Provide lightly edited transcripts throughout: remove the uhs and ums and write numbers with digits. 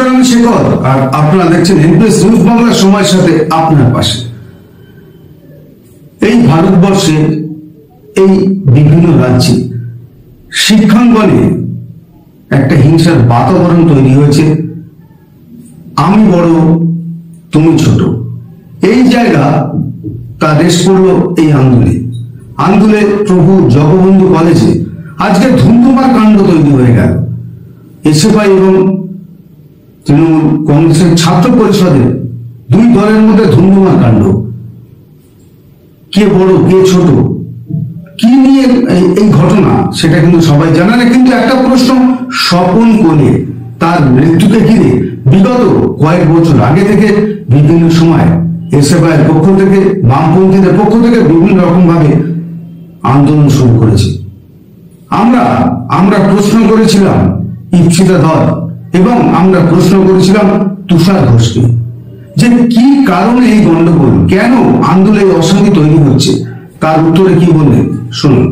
নমস্কার, আমি শেখর আর আপনারা দেখছেন এনপ্রেস নিউজ বাংলা, সময়ের সাথে আপনার পাশে। এই ভারতবর্ষে এই বিভিন্ন রাজ্যে শিক্ষাঙ্গনে একটা হিংসার বাতাবরণ তৈরি হয়েছে। আমি বড়, তুমি ছোট, এই জায়গা তার রেশ পড়লো এই আন্দোলনে প্রভু জগবন্ধু কলেজে আজকে ধুমধুমার কাণ্ড তৈরি হয়ে গেল। এসএফআই এবং তৃণমূল কংগ্রেসের ছাত্র পরিষদের দুই দলের মধ্যে ধুমধুমার কাণ্ড। কে বড় কে ছোট, কি নিয়ে এই ঘটনা সেটা কিন্তু সবাই জানে না। কিন্তু একটা প্রশ্ন, স্বপন কোলে তার মৃত্যুকে ঘিরে বিগত কয়েক বছর আগে থেকে বিভিন্ন সময় এসএফআই এর পক্ষ থেকে, বামপন্থীদের পক্ষ থেকে বিভিন্ন রকম ভাবে আন্দোলন শুরু করেছে। আমরা প্রশ্ন করেছিলাম ইপ্সিতা ধর এবং আমরা প্রশ্ন করেছিলাম তুষার ঘোষকে যে কি কারণে এই গন্ডগোল, কেন আন্দোলনে অশান্তি তৈরি হচ্ছে। তার উত্তরে কি বললেন শুনুন।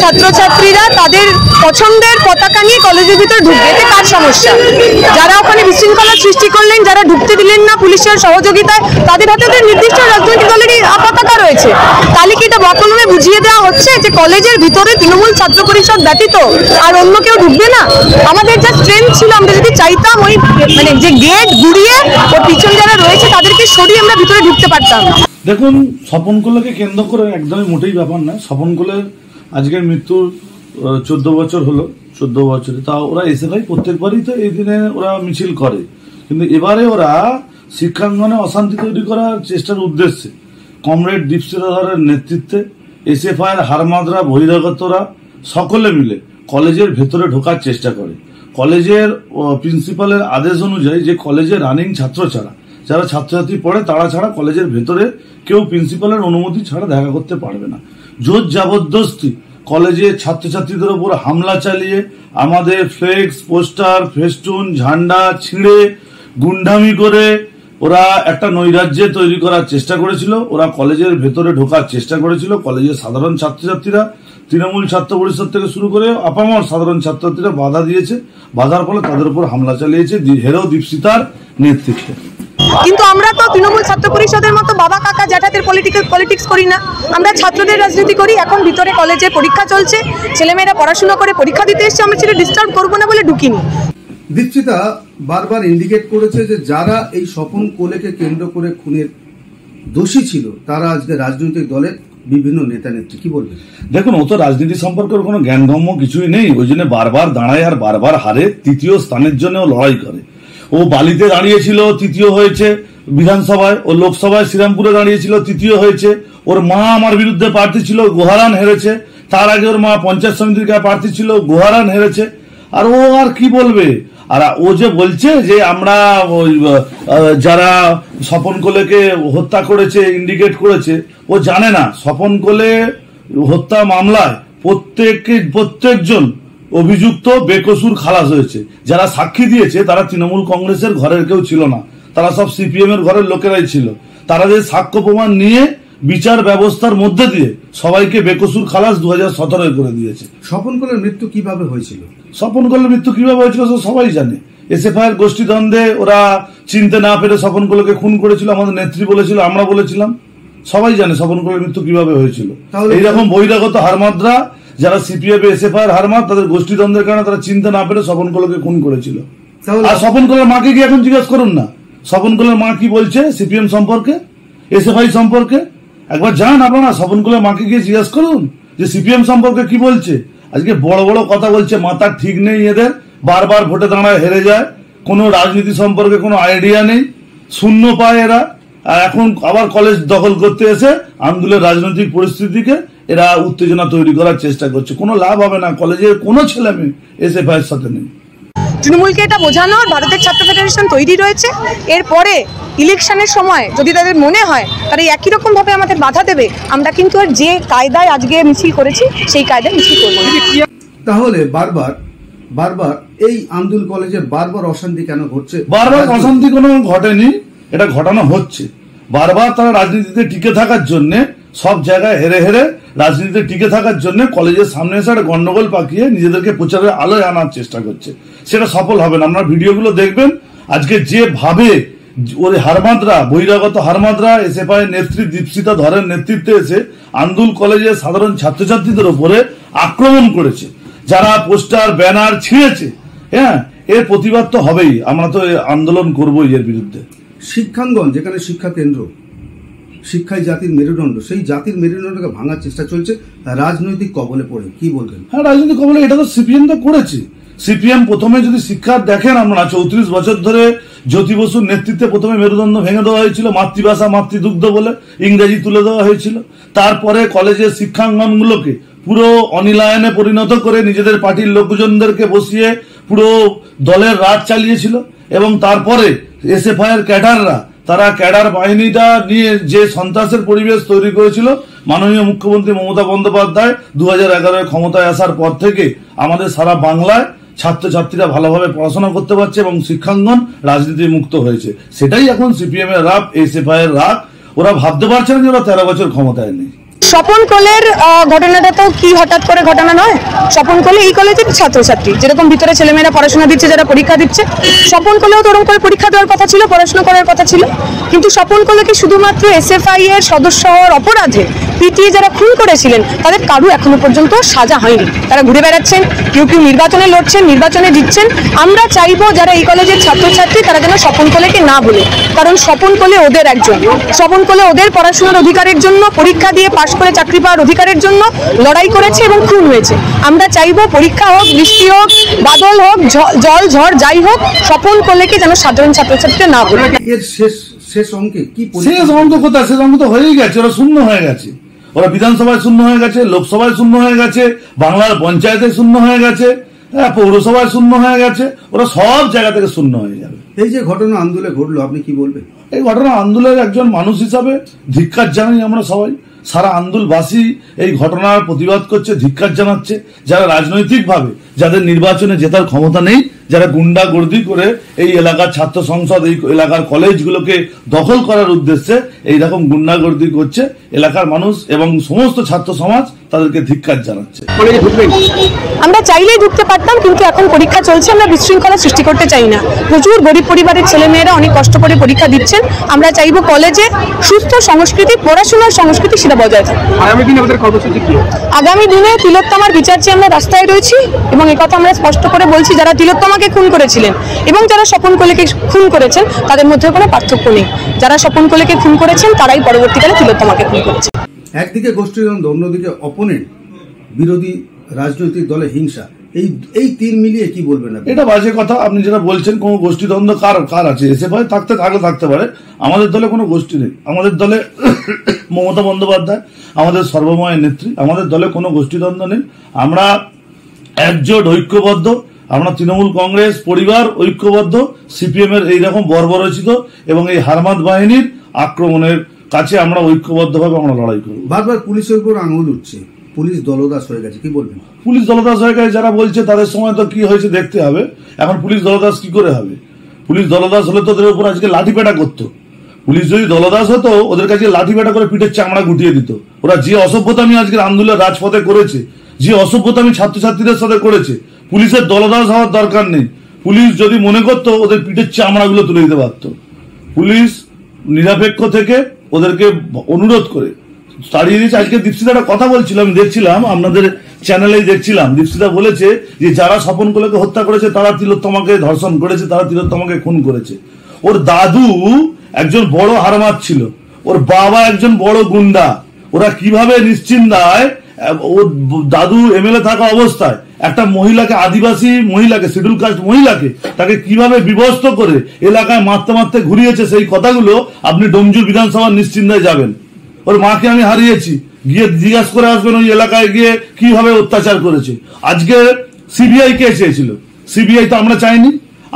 ছাত্রছাত্রীরা তাদের পছন্দের পতাকা নিয়ে কলেজের ভিতরে ঢুকবে, এতে কার সমস্যা? যারা ওখানে বিশৃঙ্খলা সৃষ্টি করলেন, যারা ঢুকতে দিলেন না পুলিশের সহযোগিতায়, তাদের হাতে তো নির্দিষ্ট রাজনৈতিক দলেরই পতাকা রয়েছে। তাহলে কি এটা বকলমে বুঝিয়ে দেওয়া হচ্ছে যে কলেজের ভিতরে তৃণমূল ছাত্র পরিষদ ব্যতীত আর অন্য কেউ ঢুকবে না? আমাদের যা স্ট্রেংথ ছিল, আমরা যদি চাইতাম ওই মানে যে গেট ঘুরিয়ে ওর পিছনে যারা রয়েছে তাদেরকে সরিয়ে আমরা ভিতরে ঢুকতে পারতাম। দেখুন, স্বপন কোলেকে কেন্দ্র করে একদমই মোটেই ব্যাপার না। স্বপন কোলের আজকের মৃত্যুর 14 বছর হলো, 14 বছরে তা ওরা এসএফআই প্রত্যেকবারই তো এই দিনে ওরা মিছিল করে, কিন্তু এবারে ওরা শিক্ষাঙ্গনে অশান্তি তৈরি করার চেষ্টার উদ্দেশ্যে কমরেড দীপশিতা ধরের নেতৃত্বে এসএফআইয়ের হারমাদরা বহিরাগতরা সকলে মিলে কলেজের ভেতরে ঢোকার চেষ্টা করে। কলেজের প্রিন্সিপালের আদেশ অনুযায়ী যে কলেজে রানিং ছাত্র ছাড়া যারা ছাত্রছাত্রী পড়ে তারা ছাড়া কলেজের ভেতরে কেউ প্রিন্সিপালের অনুমতি ছাড়া দেখা করতে পারবে না। জোর জবরদস্তি কলেজে ছাত্রছাত্রীদের উপর হামলা চালিয়ে আমাদের ফ্লেক্স, পোস্টার, ফেস্টুন, ঝান্ডা ছিঁড়ে গুন্ডামি করে ওরা একটা নৈরাজ্য তৈরি করার চেষ্টা করেছিল। ওরা কলেজের ভেতরে ঢোকার চেষ্টা করেছিল। কলেজের সাধারণ ছাত্রছাত্রীরা, তৃণমূল ছাত্র পরিষদ থেকে শুরু করে আপামর সাধারণ ছাত্রছাত্রীরা বাধা দিয়েছে। বাধার ফলে তাদের উপর হামলা চালিয়েছে হেরো দীপশিতার নেতৃত্বে। কিন্তু আমরা তো তৃণমূল ছাত্র পরিষদের মতো বাবা কাকা জ্যাঠাদের পলিটিক্স করি না, আমরা ছাত্রদের রাজনীতি করি। এখন ভিতরে কলেজে পরীক্ষা চলছে, ছেলেমেয়েরা পড়াশোনা করে পরীক্ষা দিতে এসছে, আমরা সেটা ডিস্টার্ব করবো না বলে ঢুকিনি। দীপশিতা বারবার ইন্ডিকেট করেছে যে যারা এই স্বপন কোলেকে কেন্দ্র করে খুনের দোষী ছিল তারা আজকে রাজনৈতিক দলের বিভিন্ন নেতা নেত্রী। কি বলবেন? দেখুন, ও তো রাজনীতি সম্পর্কে কোনো জ্ঞানগম্য কিছুই নেই, ওই জন্য বারবার দাঁড়ায় আর বারবার হারে। তৃতীয় স্থানের জন্য ও লড়াই করে। ও বালিতে দাঁড়িয়েছিল, তৃতীয় হয়েছে বিধানসভায়। ও লোকসভায় শ্রীরামপুরে দাঁড়িয়েছিল, তৃতীয় হয়েছে। ওর মা আমার বিরুদ্ধে প্রার্থী ছিল, গোহারান হেরেছে। তার আগে ওর মা পঞ্চায়েত সমিতির প্রার্থী ছিল, গোহারান হেরেছে। আর ও আর কি বলবে? আর ও যে বলছে যে আমরা যারা স্বপন কোলেকে হত্যা করেছে ইন্ডিকেট করেছে, ও জানে না স্বপন কোলে হত্যা মামলায় প্রত্যেকজন অভিযুক্ত বেকসুর খালাস হয়েছে। যারা সাক্ষী দিয়েছে তারা তৃণমূল কংগ্রেসের ঘরের কেউ ছিল না, তারা সব সিপিএম এর ঘরের লোকেরাই ছিল। তারা যে সাক্ষ্য প্রমাণ নিয়ে বিচার ব্যবস্থার মধ্যে দিয়ে সবাইকে বেকসুর খালাস 2017 করে দিয়েছে। স্বপন কোলের মৃত্যু কিভাবে হয়েছিল? স্বপন কোলের মৃত্যু কিভাবে হয়েছিল সবাই জানে। এসএফআই এর গোষ্ঠীদ্বন্দ্বে ওরা চিনতে না পেরে স্বপন কোলেকে খুন করেছিল। আমাদের নেত্রী বলেছিল, আমরা বলেছিলাম, সবাই জানে স্বপন কোলের মৃত্যু কিভাবে হয়েছিল। এইরকম বহিরাগত হারমাদরা যারা সিপিএফ এসএফআই এর হারমাদ, তাদের গোষ্ঠীদ্বন্দ্বের কারণে তারা চিনতে না পেরে স্বপন কোলেকে খুন করেছিল। আর স্বপন কোলের মাকে কি এখন জিজ্ঞেস করুন না, স্বপন কোলের মা কি বলছে সিপিএম সম্পর্কে, এসএফআই সম্পর্কে। একবার যান আপনারা স্বপন কোলের মাকে গিয়ে জিজ্ঞেস করুন যে সিপিএম সম্পর্কে কি বলছে। আজকে বড় বড় কথা বলছে, মাথা ঠিক নেই এদের, বারবার ভোটে দাঁড়ায় হেরে যায়, কোনো রাজনীতি সম্পর্কে কোনো আইডিয়া নেই, শূন্য পায় এরা। আর এখন আবার কলেজ দখল করতে এসে আন্দোলনের রাজনৈতিক পরিস্থিতিকে এরা উত্তেজনা তৈরি করার চেষ্টা করছে। কোনো লাভ হবে না, কলেজের কোনো ছেলে মেয়ে এসএফআই এর সাথে নেই। তৃণমূলকে এটা বোঝানোর ভারতের ছাত্র ফেডারেশন তৈরি রয়েছে। এরপরে ইলেকশনের সময় যদি তাদের মনে হয় তারা একই রকম ভাবে আমাদের বাধা দেবে, আমরা কিন্তু আর যে কায়দায় আজকে মিছিল করেছি সেই কায়দায় মিছিল করবো না। তাহলে বারবার এই আন্দোলন কলেজে বারবার অশান্তি কেন ঘটছে? বারবার অশান্তি কোনো ঘটেনি, এটা ঘটানো হচ্ছে। বারবার তারা রাজনীতিতে টিকে থাকার জন্য সব জায়গায় হেরে হেরে রাজনীতিতে টিকে থাকার জন্য কলেজের সামনে এসে একটা গন্ডগোল পাকিয়ে নিজেদেরকে প্রচারের আলোয় আনার চেষ্টা করছে। সেটা সফল হবে না। আপনারা ভিডিওগুলো দেখবেন, আজকে যেভাবে ওই হারমাদরা, বহিরাগত হারমাদরা এসএফআই নেত্রী দীপশিতা ধরের নেতৃত্বে এসে আন্দুল কলেজের সাধারণ ছাত্রছাত্রীদের উপরে আক্রমণ করেছে, যারা পোস্টার ব্যানার ছিঁড়েছে, হ্যাঁ, এর প্রতিবাদ তো হবেই। আমরা তো আন্দোলন করবোই এর বিরুদ্ধে। শিক্ষাঙ্গন যেখানে শিক্ষা কেন্দ্র, শিক্ষাই জাতির মেরুদণ্ড, সেই জাতির মেরুদণ্ডকে ভাঙার চেষ্টা চলছে রাজনৈতিক কবলে পড়ে। কি বলবেন? হ্যাঁ, রাজনৈতিক কবলে এটা তো সিপিএম তো করেছে। সিপিএম প্রথমে যদি শিক্ষা দেখেন আপনারা, 34 বছর ধরে জ্যোতি বসুর নেতৃত্বে প্রথমে মেরুদণ্ড ভেঙে দেওয়া হয়েছিল, মাতৃভাষা মাতৃদুগ্ধ বলে ইংরেজি তুলে দেওয়া হয়েছিল। তারপরে কলেজের শিক্ষাঙ্গনগুলোকে পুরো অনিলায়নে পরিণত করে নিজেদের পার্টির লোকজনদেরকে বসিয়ে পুরো দলের রাজ চালিয়েছিল। এবং তারপরে এসএফআই এর ক্যাডাররা, তারা ক্যাডার বাহিনীটা নিয়ে যে সন্ত্রাসের পরিবেশ তৈরি করেছিল, মাননীয় মুখ্যমন্ত্রী মমতা বন্দ্যোপাধ্যায় 2011 ক্ষমতায় আসার পর থেকে আমাদের সারা বাংলায় ছাত্রছাত্রীরা ভালোভাবে পড়াশোনা করতে পারছে এবং শিক্ষাঙ্গন রাজনীতি মুক্ত হয়েছে। সেটাই এখন সিপিএম এর রাগ, এসএফআই এর রাগ। ওরা ভাবতে পারছে না যে ওরা 13 বছর ক্ষমতায় নেই। স্বপন কোলের ঘটনাটা তো কি হঠাৎ করে ঘটনা নয়। স্বপন কোলে এই কলেজের ছাত্রছাত্রী, যেরকম ভিতরে ছেলেমেয়েরা পড়াশোনা দিচ্ছে, যারা পরীক্ষা দিচ্ছে, স্বপন কোলেও তো ওরকম করে পরীক্ষা দেওয়ার কথা ছিল, পড়াশোনা করার কথা ছিল। কিন্তু স্বপন কোলেকে শুধুমাত্র এসএফআই এর সদস্য হওয়ার অপরাধে পিটিয়ে যারা খুন করেছিলেন তাদের কারু এখনো পর্যন্ত সাজা হয়নি। তারা ঘুরে বেড়াচ্ছেন, কেউ কেউ নির্বাচনে লড়ছেন, নির্বাচনে জিতছেন। আমরা চাইবো যারা এই কলেজের ছাত্রছাত্রী তারা যেন স্বপন কোলেকে না বলে, কারণ স্বপন কোলে ওদের একজন। স্বপন কোলে ওদের পড়াশোনার অধিকারের জন্য, পরীক্ষা দিয়ে পাশ করে চাকরি পাওয়ার অধিকারের জন্য লড়াই করেছে এবং খুন হয়েছে। আমরা চাইবো পরীক্ষা হোক, বৃষ্টি হোক, বাদল হোক, জল ঝড় যাই হোক, স্বপন কোলেকে যেন সাধারণ ছাত্রছাত্রীরা না বলে। এর শেষ অঙ্কে কি শেষ অঙ্ক কোথায়? শেষ অঙ্ক তো হয়েই গেছে, ওরা শূন্য হয়ে গেছে। ওরা বিধানসভায় শূন্য হয়ে গেছে, লোকসভায় শূন্য হয়ে গেছে, বাংলার পঞ্চায়েতে শূন্য হয়ে গেছে, পৌরসভায় শূন্য হয়ে গেছে, ওরা সব জায়গা থেকে শূন্য হয়ে যাবে। এই যে ঘটনা আন্দোলনে ঘটলো, আপনি কি বলবেন? এই ঘটনা আন্দোলনের একজন মানুষ হিসাবে ধিক্কার জানাই আমরা সবাই। সারা আন্দোলনবাসী এই ঘটনার প্রতিবাদ করছে, ধিক্কার জানাচ্ছে। যারা রাজনৈতিকভাবে, যাদের নির্বাচনে জেতার ক্ষমতা নেই, যারা গুন্ডাগর্দি করে এই এলাকার ছাত্র সংসদ, এই এলাকার কলেজগুলোকে দখল করার উদ্দেশ্যে এইরকম গুন্ডাগর্দি করছে, এলাকার মানুষ এবং সমস্ত ছাত্র সমাজ তাদেরকে ধিক্কার জানাচ্ছে। আমরা চাইলেই ঢুকতে পারতাম, কিন্তু এখন পরীক্ষা চলছে, আমরা বিশৃঙ্খলা সৃষ্টি করতে চাই না। প্রচুর গরিব পরিবারের ছেলেমেয়েরা অনেক কষ্ট করে পরীক্ষা দিচ্ছেন। আমরা চাইবো কলেজে সুস্থ সংস্কৃতি, পড়াশোনার সংস্কৃতি সেটা বজায় থাকে। আগামী দিনে তিলোত্তমার বিচার চেয়ে আমরা রাস্তায় রয়েছি এবং একথা আমরা স্পষ্ট করে বলছি, যারা তিলোত্তমাকে খুন করেছিলেন এবং যারা স্বপন কোলেকে খুন করেছেন তাদের মধ্যে কোনো পার্থক্য নেই। যারা স্বপন কোলেকে খুন করেছেন তারাই পরবর্তীকালে তিলোত্তমাকে খুন করেছেন। একদিকে গোষ্ঠীদ্বন্দ্ব, অন্যদিকে অপোনেন্ট, বিরোধী রাজনৈতিক দলে হিংসা, এই তিন মিলিয়ে কি বলবেন? এটা বাজে কথা। আপনি যেটা বলছেন, কোন গোষ্ঠীদ্বন্দ্ব কার আছে? এসএফআই থাকতে পারে, আমাদের দলে কোনো গোষ্ঠী নেই। আমাদের দলে মমতা বন্দ্যোপাধ্যায় আমাদের সর্বময় নেত্রী, আমাদের দলে কোনো গোষ্ঠীদ্বন্দ্ব নেই। আমরা একজোট, ঐক্যবদ্ধ। আমরা তৃণমূল কংগ্রেস পরিবার ঐক্যবদ্ধ। সিপিএম এর এইরকম বর্বরচিত এবং এই হারমাদ বাহিনীর আক্রমণের কাছে আমরা ঐক্যবদ্ধভাবে আমরা লড়াই করব। বারবার পুলিশের উপর আঙুল উঠছে, পুলিশ দলদাস হয়ে গেছে, কি বলবেন? পুলিশ দলদাস হয়ে গেছে যারা বলছে, তাদের সময় তো কি হয়েছে দেখতে হবে। এখন পুলিশ দলদাস কি করে হবে? পুলিশ দলদাস হলে তো ওদের উপর আজকে লাঠিপেটা করতো। পুলিশ যদি দলদাস হতো, ওদের কাছে লাঠিপেটা করে পিঠের চামড়া গুটিয়ে দিত। ওরা যে অসভ্যতামি আজকের আন্দোলনের রাজপথে করেছে, যে অসভ্যতামি ছাত্রছাত্রীদের সাথে করেছে, পুলিশের দলদাস হওয়ার দরকার নেই। পুলিশ যদি মনে করতো, ওদের পিঠের চামড়াগুলো তুলে দিতে পারত। পুলিশ নিরপেক্ষ থেকে ওদেরকে অনুরোধ করে তাড়িয়ে দিয়েছে। আজকে দীপশিতা একটা কথা বলছিল, আমি দেখছিলাম আপনাদের চ্যানেলেই দেখছিলাম। দীপশিতা বলেছে যে যারা স্বপন কোলেকে হত্যা করেছে তারা তিলোত্তমাকে ধর্ষণ করেছে, তারা তিলোত্তমাকে খুন করেছে। ওর দাদু একজন বড় হারমাত ছিল, ওর বাবা একজন বড় গুন্ডা। ওরা কিভাবে নিশ্চিন্তায়, ওর দাদু এমএলএ থাকা অবস্থায় একটা মহিলাকে, আদিবাসী মহিলাকে, শিডিউল কাস্ট মহিলাকে, তাকে কিভাবে বিভস্ত করে এলাকায় মারতে মারতে ঘুরিয়েছে, সেই কথাগুলো আপনি ডোমজুর বিধানসভার নিশ্চিন্তায় যাবেন। ওর মাকে আমি হারিয়েছি, গিয়ে জিজ্ঞাসা করে আসবেন ওই এলাকায় গিয়ে কিভাবে অত্যাচার করেছে। আজকে সিবিআই কে চেয়েছিল? সিবিআই তো আমরা চাইনি।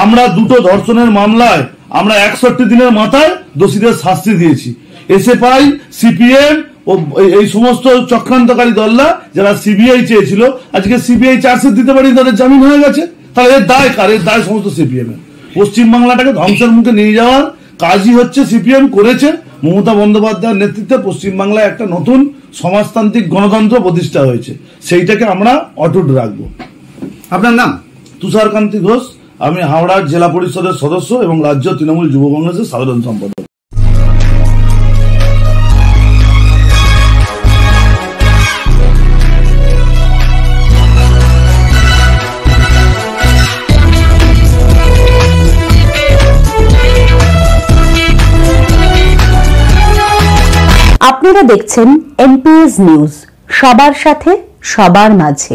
আমরা দুটো ধর্ষণের মামলায় আমরা 61 দিনের মাথায় দোষীদের শাস্তি দিয়েছি। এসএফআই, সিপিএম ও এই সমস্ত চক্রান্তকারী দলরা যারা সিবিআই চেয়েছিল, আজকে সিবিআই চার্জশিট দিতে পারি, তাদের জামিন হয়ে গেছে। তাহলে এর দায় কার? এর দায় সমস্ত সিপিএম এর। পশ্চিমবাংলাটাকে ধ্বংসের মুখে নিয়ে যাওয়ার কাজই হচ্ছে সিপিএম করেছে। মমতা বন্দ্যোপাধ্যায়ের নেতৃত্বে পশ্চিমবাংলায় একটা নতুন সমাজতান্ত্রিক গণতন্ত্র প্রতিষ্ঠা হয়েছে, সেইটাকে আমরা অটুট রাখবো। আপনার নাম? তুষারকান্তি ঘোষ। আমি হাওড়া জেলা পরিষদের সদস্য এবং রাজ্য তৃণমূল যুব কংগ্রেসের সাধারণ সম্পাদক। আপনারা দেখছেন এনপিএস নিউজ, সবার সাথে সবার মাঝে।